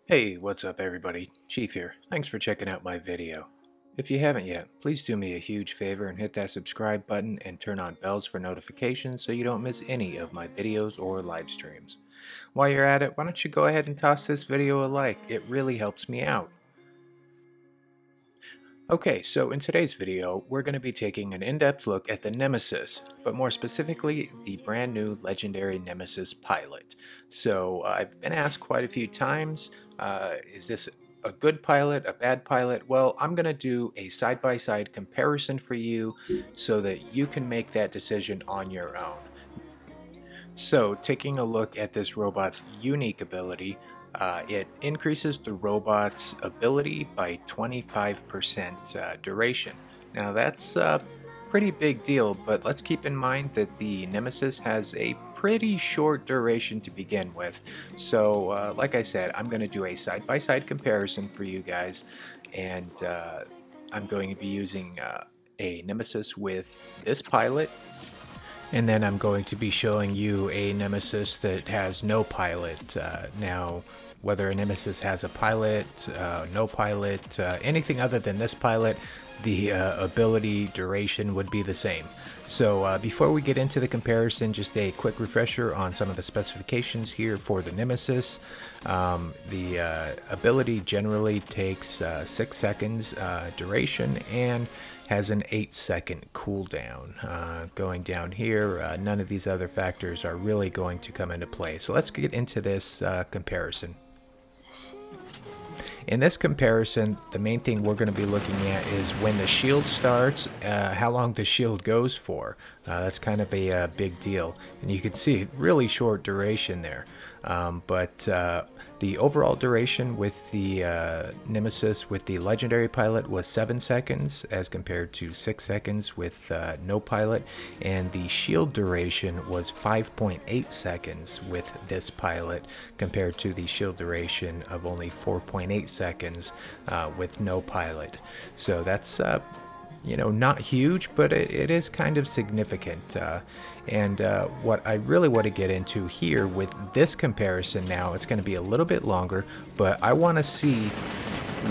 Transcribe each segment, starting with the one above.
Hey, what's up everybody? Chief here. Thanks for checking out my video. If you haven't yet, please do me a huge favor and hit that subscribe button and turn on bells for notifications so you don't miss any of my videos or live streams. While you're at it, why don't you go ahead and toss this video a like? It really helps me out. Okay, so in today's video, we're going to be taking an in-depth look at the Nemesis, but more specifically, the brand new Legendary Nemesis Pilot. So I've been asked quite a few times, is this a good pilot, a bad pilot? Well, I'm going to do a side-by-side comparison for you so that you can make that decision on your own. So, taking a look at this robot's unique ability, it increases the robot's ability by 25% duration. Now, that's a pretty big deal, but let's keep in mind that the Nemesis has a pretty short duration to begin with. So, like I said, I'm going to do a side-by-side comparison for you guys, and I'm going to be using a Nemesis with this pilot. And then I'm going to be showing you a Nemesis that has no pilot. Now, whether a Nemesis has a pilot, no pilot, anything other than this pilot, the ability duration would be the same. So before we get into the comparison, just a quick refresher on some of the specifications here for the Nemesis. The ability generally takes 6 seconds duration and has an 8-second cooldown. Going down here, none of these other factors are really going to come into play. So let's get into this comparison. In this comparison, the main thing we're going to be looking at is when the shield starts, how long the shield goes for. That's kind of a big deal. And you can see really short duration there. But the overall duration with the Nemesis with the Legendary Pilot was 7 seconds as compared to 6 seconds with no pilot. And the shield duration was 5.8 seconds with this pilot compared to the shield duration of only 4.8 seconds with no pilot. So that's you know, not huge, but it is kind of significant. And what I really want to get into here with this comparison now, it's going to be a little bit longer, but I want to see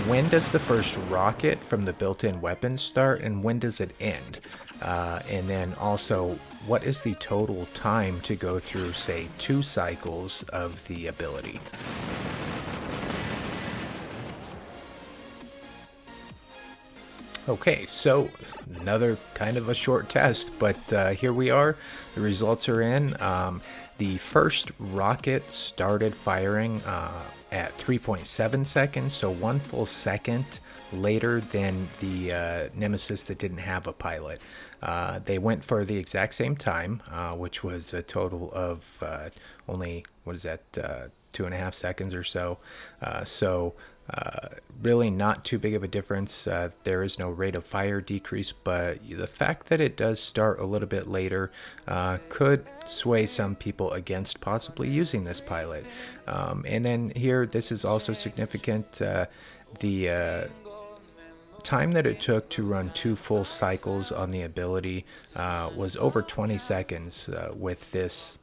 when does the first rocket from the built-in weapons start and when does it end? And then also, what is the total time to go through, say, 2 cycles of the ability? Okay, so another kind of a short test, but here we are. The results are in. The first rocket started firing at 3.7 seconds, so 1 full second later than the Nemesis that didn't have a pilot. They went for the exact same time, which was a total of only, what is that, 2.5 seconds or so. Really not too big of a difference. There is no rate of fire decrease, but the fact that it does start a little bit later could sway some people against possibly using this pilot. And then here, this is also significant. The time that it took to run 2 full cycles on the ability was over 20 seconds with this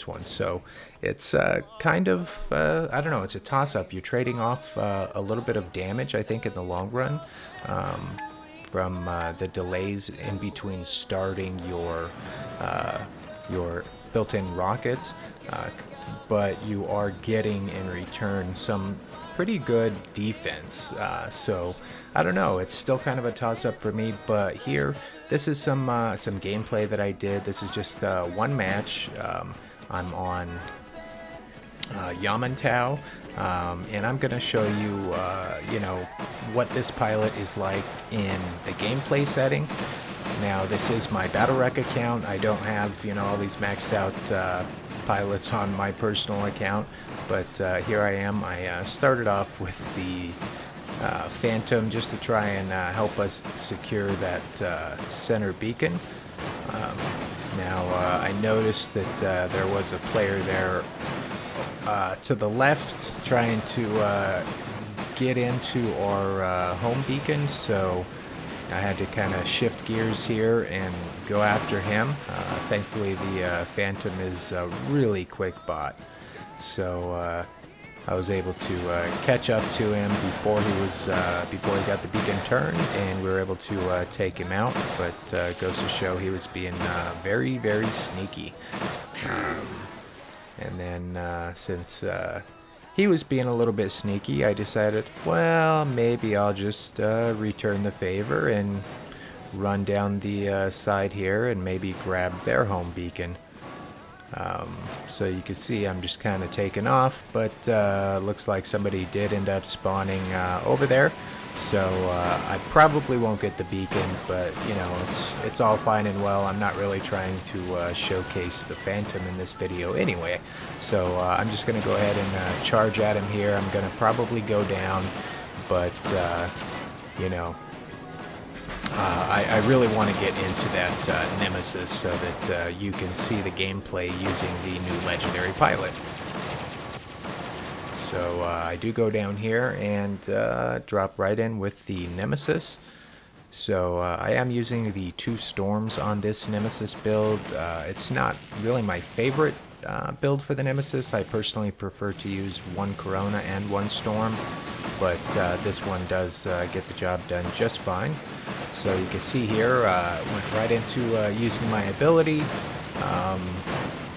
one. So it's kind of I don't know, it's a toss-up. You're trading off a little bit of damage, I think, in the long run from the delays in between starting your built-in rockets, but you are getting in return some pretty good defense. So I don't know, it's still kind of a toss-up for me, but here, this is some gameplay that I did. This is just one match. I'm on Yamantau, and I'm gonna show you you know, what this pilot is like in the gameplay setting. Now, this is my Battle Wreck account. I don't have, you know, all these maxed out pilots on my personal account, but here I am. I started off with the Phantom just to try and help us secure that center beacon. Now, I noticed that there was a player there to the left trying to get into our home beacon, so I had to kind of shift gears here and go after him. Thankfully, the Phantom is a really quick bot, so I was able to catch up to him before he got the beacon turned, and we were able to take him out. But goes to show he was being very, very sneaky. And then since he was being a little bit sneaky, I decided, well, maybe I'll just return the favor and run down the side here and maybe grab their home beacon. So you can see I'm just kind of taking off, but looks like somebody did end up spawning over there. So I probably won't get the beacon, but you know, it's all fine and well. I'm not really trying to showcase the Phantom in this video anyway. So I'm just going to go ahead and charge at him here. I'm going to probably go down, but you know, I really want to get into that Nemesis so that you can see the gameplay using the new Legendary Pilot. So I do go down here and drop right in with the Nemesis. So I am using the 2 storms on this Nemesis build. It's not really my favorite build for the Nemesis. I personally prefer to use 1 Corona and 1 storm, but this one does get the job done just fine. So you can see here, went right into using my ability.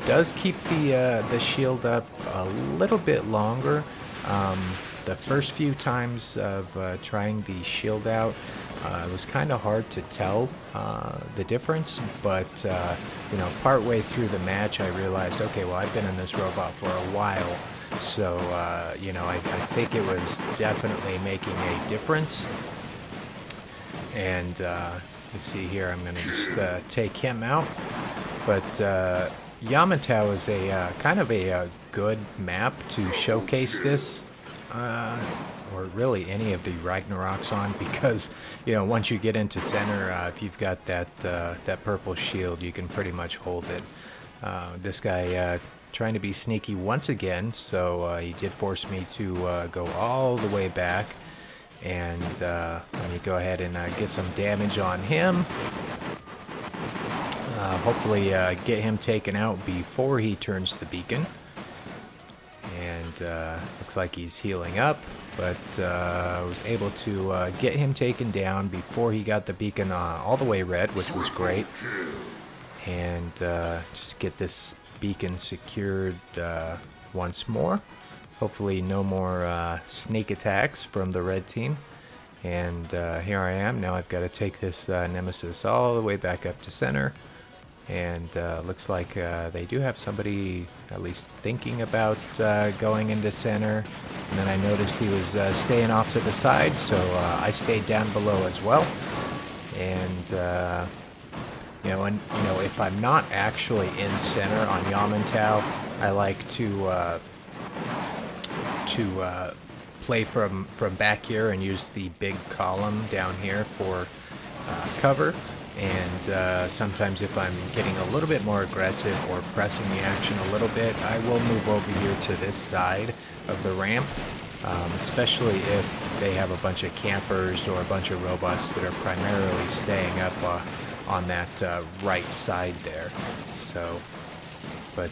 Does keep the shield up a little bit longer. The first few times of trying the shield out, it was kind of hard to tell the difference, but you know, partway through the match I realized, okay, well, I've been in this robot for a while, so you know, I think it was definitely making a difference. And you see here, I'm going to just take him out. But Yamato is a kind of a good map to showcase this, or really any of the Ragnaroks on, because you know, once you get into center, if you've got that that purple shield, you can pretty much hold it. This guy trying to be sneaky once again, so he did force me to go all the way back. And let me go ahead and get some damage on him. Hopefully get him taken out before he turns the beacon. And looks like he's healing up, but I was able to get him taken down before he got the beacon all the way red, which was great. And just get this beacon secured once more. Hopefully no more sneak attacks from the red team. And here I am. Now I've got to take this Nemesis all the way back up to center. And looks like they do have somebody at least thinking about going into center. And then I noticed he was staying off to the side, so I stayed down below as well. And you know, if I'm not actually in center on Yamantau, I like to play from back here and use the big column down here for cover. And sometimes if I'm getting a little bit more aggressive or pressing the action a little bit, I will move over here to this side of the ramp, especially if they have a bunch of campers or a bunch of robots that are primarily staying up on that right side there. So, but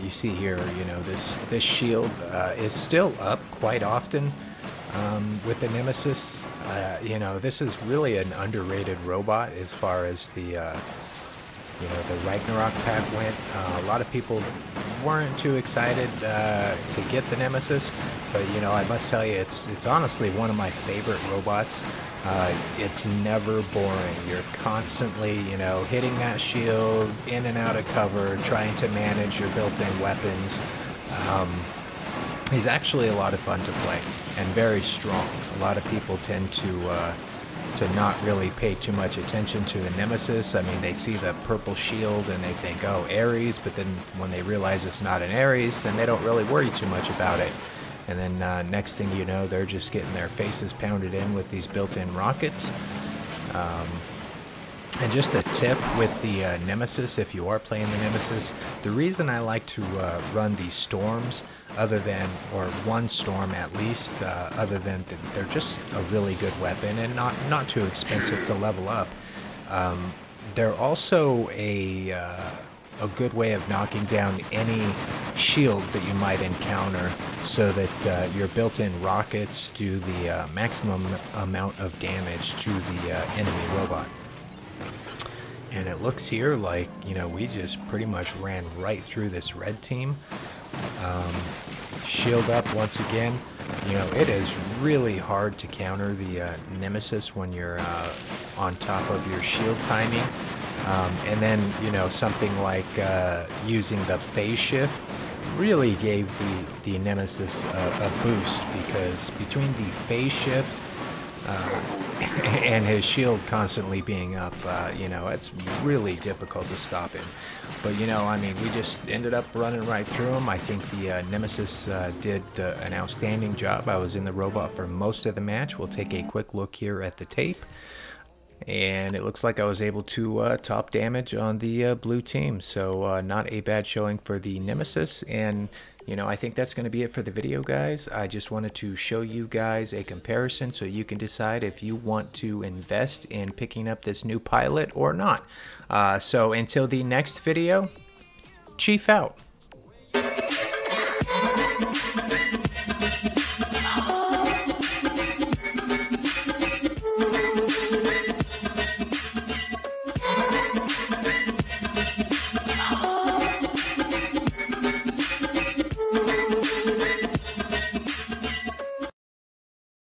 you see here, you know, this shield is still up quite often with the Nemesis. You know, this is really an underrated robot as far as the you know, the Ragnarok pack went. A lot of people weren't too excited to get the Nemesis, but you know, I must tell you, it's honestly one of my favorite robots. It's never boring. You're constantly, you know, hitting that shield, in and out of cover, trying to manage your built-in weapons. He's actually a lot of fun to play and very strong. A lot of people tend to not really pay too much attention to the Nemesis. I mean, they see the purple shield and they think, oh, Ares, but then when they realize it's not an Ares, then they don't really worry too much about it. And then next thing you know, they're just getting their faces pounded in with these built-in rockets. And just a tip with the Nemesis, if you are playing the Nemesis, the reason I like to run these storms, other than, or one storm at least, other than they're just a really good weapon and not too expensive to level up. They're also a a good way of knocking down any shield that you might encounter, so that your built-in rockets do the maximum amount of damage to the enemy robot. And it looks here like, you know, we just pretty much ran right through this red team. Shield up once again. You know, it is really hard to counter the Nemesis when you're on top of your shield timing. And then, you know, something like using the phase shift really gave the Nemesis a boost, because between the phase shift and his shield constantly being up, you know, it's really difficult to stop him. But, you know, I mean, we just ended up running right through him. I think the Nemesis did an outstanding job. I was in the robot for most of the match. We'll take a quick look here at the tape. And it looks like I was able to top damage on the blue team. So not a bad showing for the Nemesis. And, you know, I think that's going to be it for the video, guys. I just wanted to show you guys a comparison so you can decide if you want to invest in picking up this new pilot or not. So until the next video, Chief out.